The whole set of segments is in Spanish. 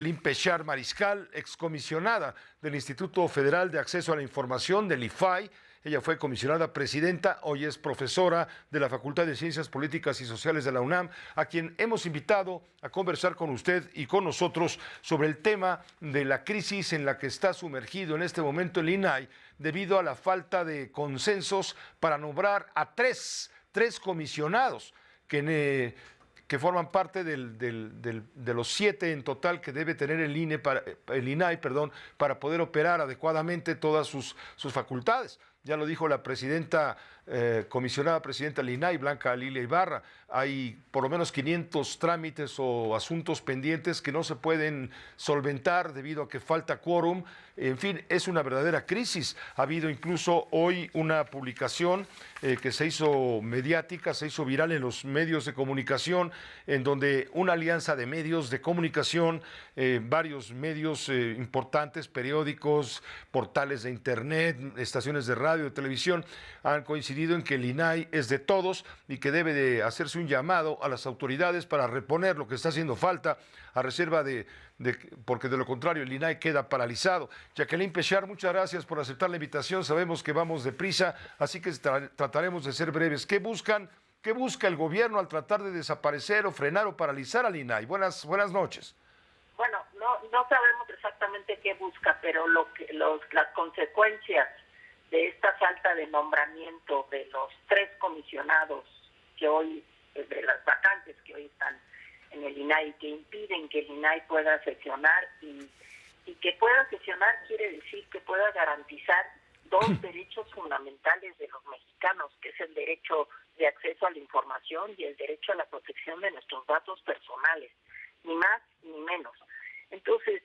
Pechar Mariscal, excomisionada del Instituto Federal de Acceso a la Información, del IFAI. Ella fue comisionada presidenta, hoy es profesora de la Facultad de Ciencias Políticas y Sociales de la UNAM, a quien hemos invitado a conversar con usted y con nosotros sobre el tema de la crisis en la que está sumergido en este momento el INAI, debido a la falta de consensos para nombrar a tres comisionados que forman parte de los 7 en total que debe tener el INAI, para poder operar adecuadamente todas sus facultades. Ya lo dijo la comisionada presidenta del INAI, Blanca Lilia Ibarra. Hay por lo menos 500 trámites o asuntos pendientes que no se pueden solventar debido a que falta quórum. En fin, es una verdadera crisis. Ha habido incluso hoy una publicación que se hizo mediática, se hizo viral en los medios de comunicación, en donde una alianza de medios de comunicación, varios medios importantes, periódicos, portales de internet, estaciones de radio, de televisión, han coincidido en que el INAI es de todos y que debe de hacerse un llamado a las autoridades para reponer lo que está haciendo falta, a reserva porque de lo contrario el INAI queda paralizado. Jacqueline Pechar, muchas gracias por aceptar la invitación. Sabemos que vamos deprisa, así que trataremos de ser breves. ¿Qué busca el gobierno al tratar de desaparecer o frenar o paralizar al INAI? Buenas noches. Bueno, no sabemos exactamente qué busca, pero las consecuencias de esta falta de nombramiento de los 3 comisionados que hoy, de las vacantes que hoy están en el INAI, que impiden que el INAI pueda sesionar, y que pueda sesionar quiere decir que pueda garantizar 2 derechos fundamentales de los mexicanos, que es el derecho de acceso a la información y el derecho a la protección de nuestros datos personales, ni más ni menos. Entonces,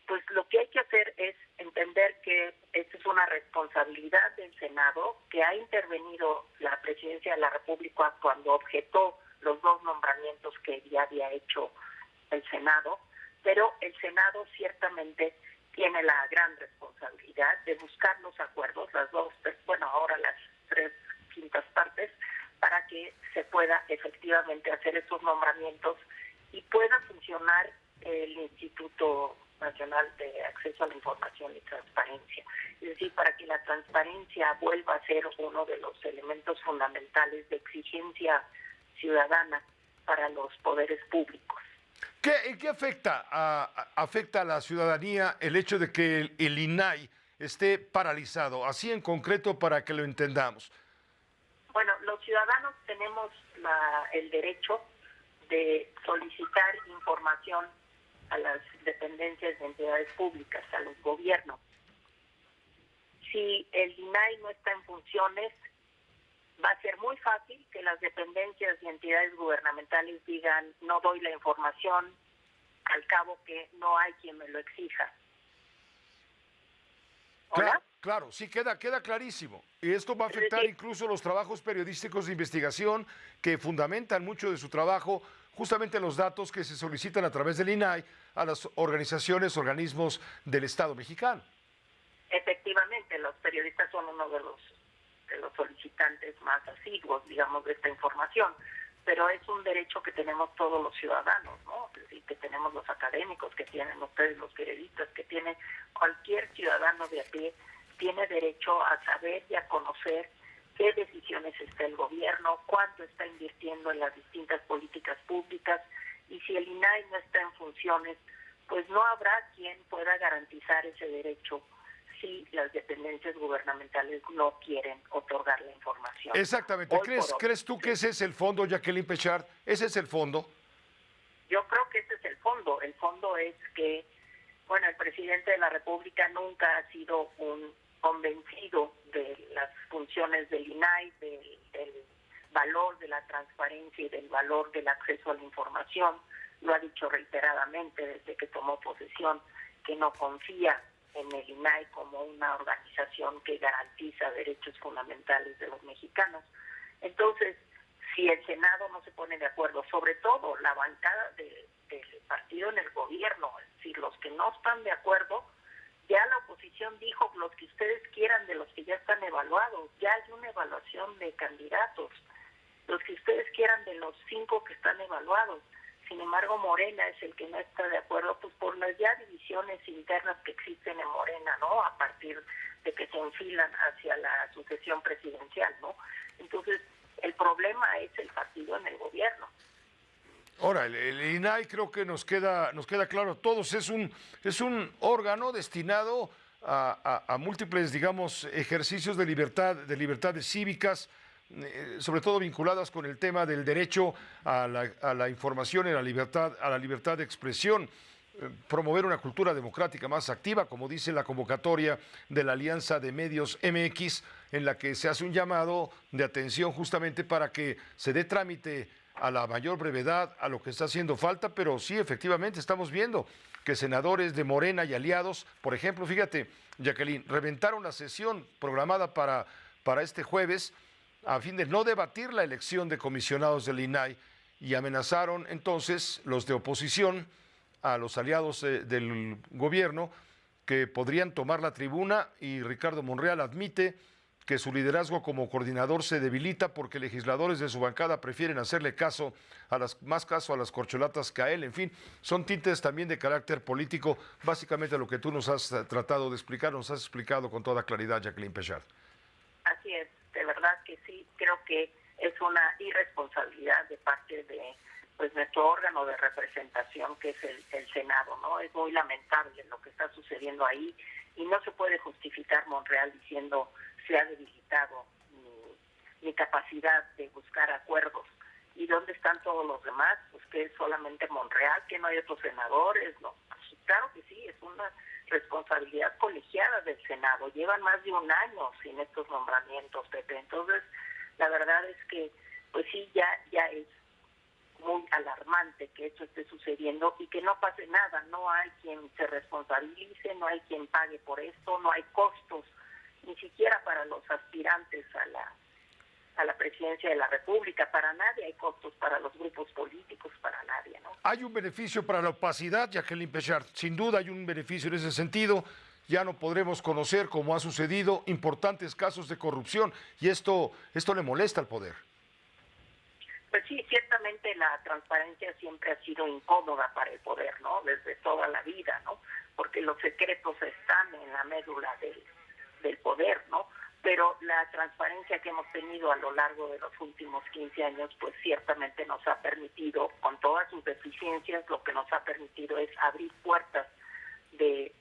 pues lo que hay que hacer es entender que esta es una responsabilidad del Senado, que ha intervenido la Presidencia de la República cuando objetó los 2 nombramientos que ya había hecho el Senado, pero el Senado ciertamente tiene la gran responsabilidad de buscar los acuerdos, ahora las 3/5 partes, para que se pueda efectivamente hacer estos nombramientos y pueda funcionar el Instituto Nacional de Acceso a la Información y Transparencia. Es decir, para que la transparencia vuelva a ser uno de los elementos fundamentales de exigencia ciudadana para los poderes públicos. ¿En qué afecta a la ciudadanía el hecho de que el INAI esté paralizado? Así en concreto, para que lo entendamos. Bueno, los ciudadanos tenemos el derecho de solicitar información a las dependencias de entidades públicas, a los gobiernos. Si el INAI no está en funciones, va a ser muy fácil que las dependencias y entidades gubernamentales digan: no doy la información, al cabo que no hay quien me lo exija. ¿Hola? Claro, sí, queda clarísimo. Y esto va a afectar incluso los trabajos periodísticos de investigación, que fundamentan mucho de su trabajo justamente los datos que se solicitan a través del INAI a las organismos del Estado mexicano. Efectivamente, los periodistas son uno de los solicitantes más asiduos, digamos, de esta información, pero es un derecho que tenemos todos los ciudadanos, ¿no? Es decir, que tenemos los académicos, que tienen ustedes los periodistas, que tiene cualquier ciudadano de a pie, tiene derecho a saber y a conocer qué decisiones está el gobierno, cuánto está invirtiendo en las distintas políticas públicas, y si el INAI no está en funciones, pues no habrá quien pueda garantizar ese derecho si las dependencias gubernamentales no quieren otorgar la información. Exactamente. ¿Crees tú que ese es el fondo, Jacqueline Pechard? ¿Ese es el fondo? Yo creo que ese es el fondo. El fondo es que, el presidente de la República nunca ha sido un convencido de las funciones del INAI, del valor de la transparencia y del valor del acceso a la información. Lo ha dicho reiteradamente desde que tomó posesión, que no confía en el INAI como una organización que garantiza derechos fundamentales de los mexicanos. Entonces, si el Senado no se pone de acuerdo, sobre todo la bancada del partido en el gobierno, es decir, los que no están de acuerdo, ya la oposición dijo: los que ustedes quieran de los que ya están evaluados, ya hay una evaluación de candidatos, los que ustedes quieran de los 5 que están evaluados. Sin embargo, Morena es el que no está de acuerdo, pues por divisiones internas que existen en Morena, ¿no? A partir de que se enfilan hacia la sucesión presidencial, ¿no? Entonces, el problema es el partido en el gobierno. Ahora, el INAI creo que nos queda claro a todos, es un órgano destinado a múltiples, digamos, ejercicios de libertades cívicas, sobre todo vinculadas con el tema del derecho a la información y a la libertad de expresión, promover una cultura democrática más activa, como dice la convocatoria de la Alianza de Medios MX, en la que se hace un llamado de atención justamente para que se dé trámite a la mayor brevedad a lo que está haciendo falta, pero sí, efectivamente, estamos viendo que senadores de Morena y aliados, por ejemplo, fíjate, Jacqueline, reventaron la sesión programada para este jueves a fin de no debatir la elección de comisionados del INAI y amenazaron entonces los de oposición a los aliados del gobierno que podrían tomar la tribuna, y Ricardo Monreal admite que su liderazgo como coordinador se debilita porque legisladores de su bancada prefieren hacerle más caso a las corcholatas que a él. En fin, son tintes también de carácter político, básicamente lo que tú nos has tratado de explicar, nos has explicado con toda claridad, Jacqueline Pechard. Así es, de verdad que sí, creo que es una irresponsabilidad de parte de nuestro órgano de representación, que es el Senado, ¿no? Es muy lamentable lo que está sucediendo ahí y no se puede justificar Monreal diciendo se ha debilitado mi capacidad de buscar acuerdos. ¿Y dónde están todos los demás? Pues que es solamente Monreal, que no hay otros senadores, ¿no? Pues claro que sí, es una responsabilidad colegiada del Senado. Llevan más de un año sin estos nombramientos, Pepe. Entonces, la verdad es que, pues sí, ya es muy alarmante que esto esté sucediendo y que no pase nada. No hay quien se responsabilice, no hay quien pague por esto, no hay costos, ni siquiera para los aspirantes a la presidencia de la República, para nadie hay costos, para los grupos políticos, para nadie, ¿no? Hay un beneficio para la opacidad, Jacqueline Pechard, sin duda hay un beneficio en ese sentido. Ya no podremos conocer, como ha sucedido, importantes casos de corrupción, y esto le molesta al poder. Pues sí, ciertamente la transparencia siempre ha sido incómoda para el poder, ¿no? Desde toda la vida, ¿no? Porque los secretos están en la médula del poder, ¿no? Pero la transparencia que hemos tenido a lo largo de los últimos 15 años, pues ciertamente nos ha permitido, con todas sus deficiencias, lo que nos ha permitido es abrir puertas de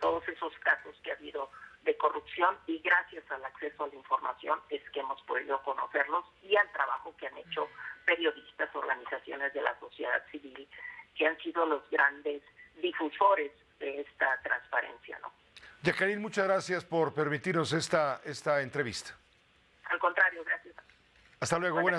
todos esos casos que ha habido de corrupción, y gracias al acceso a la información es que hemos podido conocerlos, y al trabajo que han hecho periodistas, organizaciones de la sociedad civil, que han sido los grandes difusores de esta transparencia, ¿no? Jacqueline, muchas gracias por permitirnos esta entrevista. Al contrario, gracias. Hasta luego, buenas